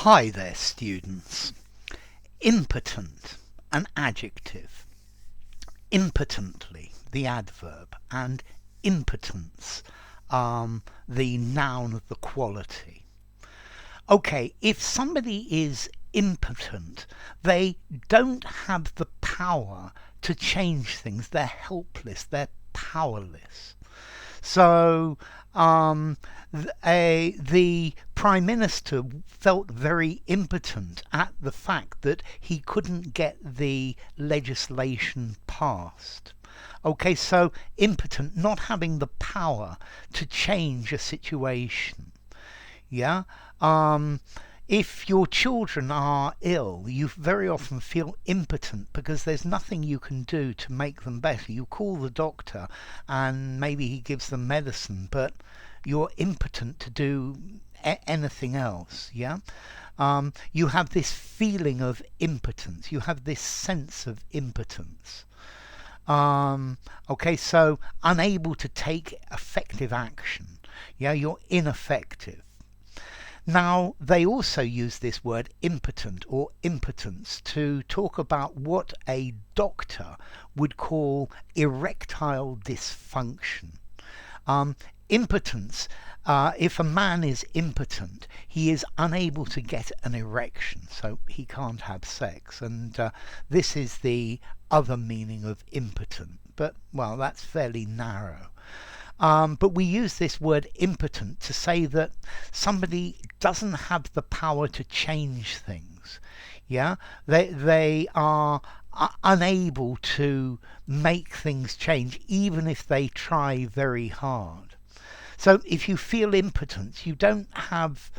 Hi there, students. Impotent, an adjective. Impotently, the adverb, and impotence, the noun of the quality. Okay, if somebody is impotent, they don't have the power to change things. They're helpless. They're powerless. So the Prime Minister felt very impotent at the fact that he couldn't get the legislation passed. Okay, so impotent, not having the power to change a situation. Yeah. If your children are ill, you very often feel impotent because there's nothing you can do to make them better. You call the doctor and maybe he gives them medicine, but you're impotent to do anything else. Yeah. You have this feeling of impotence. You have this sense of impotence. Okay, so unable to take effective action. Yeah, you're ineffective. Now, they also use this word impotent or impotence to talk about what a doctor would call erectile dysfunction. Impotence, if a man is impotent, he is unable to get an erection, so he can't have sex. And this is the other meaning of impotent. But, well, that's fairly narrow. But we use this word impotent to say that somebody doesn't have the power to change things. Yeah, they are unable to make things change, even if they try very hard. So if you feel impotent, you don't have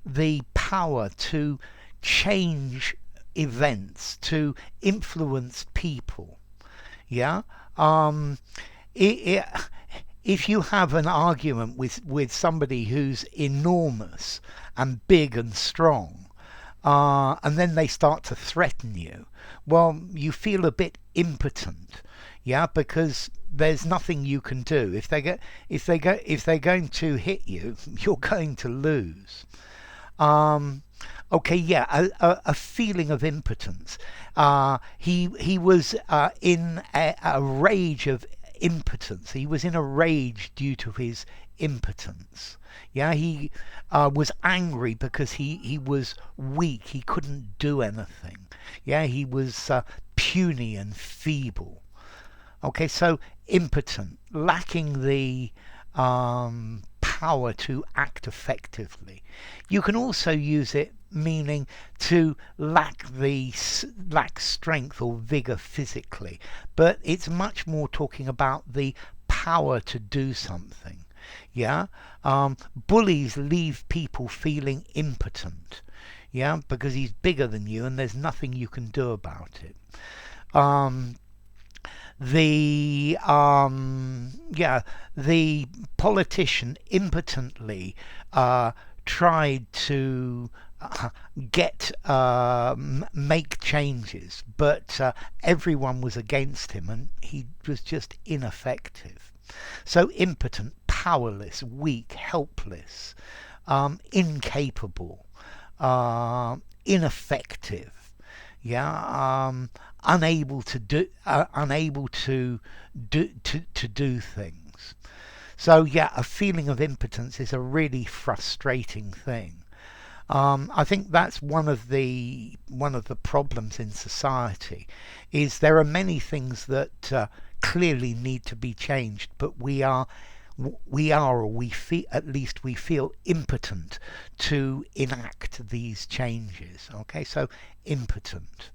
the power to change events, to influence people. Yeah. If you have an argument with somebody who's enormous and big and strong, and then they start to threaten you, well, you feel a bit impotent, yeah, because there's nothing you can do. If they're going to hit you, you're going to lose. Okay, yeah, a feeling of impotence. He was in a rage of impotence. He was in a rage due to his impotence. Yeah, he was angry because he was weak. He couldn't do anything. Yeah, he was puny and feeble. Okay, so impotent, lacking the power to act effectively. You can also use it meaning to lack strength or vigor physically, but it's much more talking about the power to do something. Yeah, bullies leave people feeling impotent. Yeah, because he's bigger than you and there's nothing you can do about it. The politician impotently tried to make changes, but everyone was against him and he was just ineffective. So impotent, powerless, weak, helpless, incapable, ineffective. Yeah, unable to do things. So yeah, a feeling of impotence is a really frustrating thing. I think that's one of the problems in society, is there are many things that clearly need to be changed, but we feel, at least we feel impotent to enact these changes. Okay, so impotent.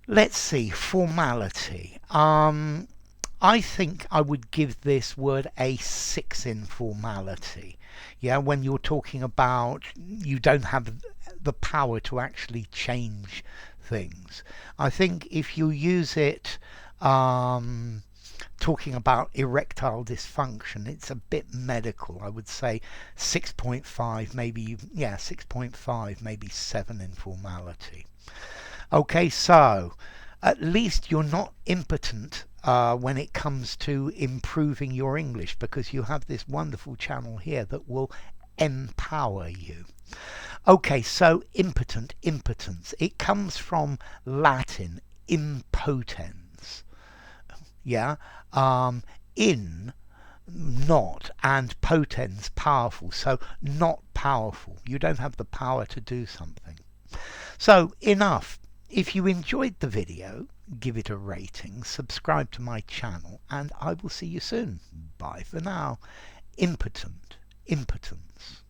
Let's see, formality. I think I would give this word a 6 in formality. Yeah, when you're talking about you don't have the power to actually change things. I think if you use it talking about erectile dysfunction, it's a bit medical. I would say 6.5, maybe, yeah, 6.5, maybe 7 in formality. Okay, so at least you're not impotent when it comes to improving your English, because you have this wonderful channel here that will empower you. Okay, so impotent, impotence. It comes from Latin impotens. Yeah. In, not, and potens, powerful. So not powerful. You don't have the power to do something. So enough. If you enjoyed the video, give it a rating, subscribe to my channel, and I will see you soon. Bye for now. Impotent, impotence.